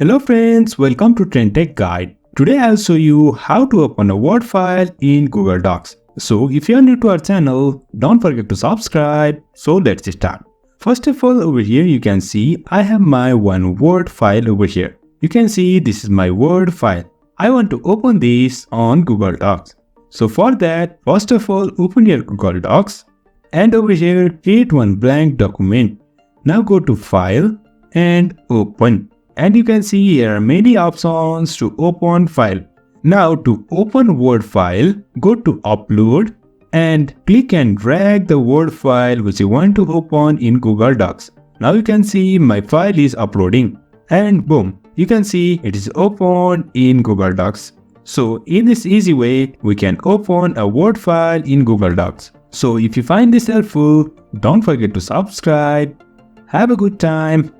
Hello friends, welcome to TrendTech Guide. Today I'll show you how to open a Word file in Google Docs. So if you're new to our channel, don't forget to subscribe. So let's start. First of all, over here you can see I have my one Word file over here. You can see this is my Word file. I want to open this on Google Docs. So for that, first of all, open your Google Docs and over here create one blank document. Now go to File and Open. And you can see here are many options to open file. Now to open Word file, go to Upload and click and drag the Word file which you want to open in Google Docs. Now you can see my file is uploading and boom, you can see it is opened in Google Docs. So in this easy way, we can open a Word file in Google Docs. So if you find this helpful, don't forget to subscribe. Have a good time.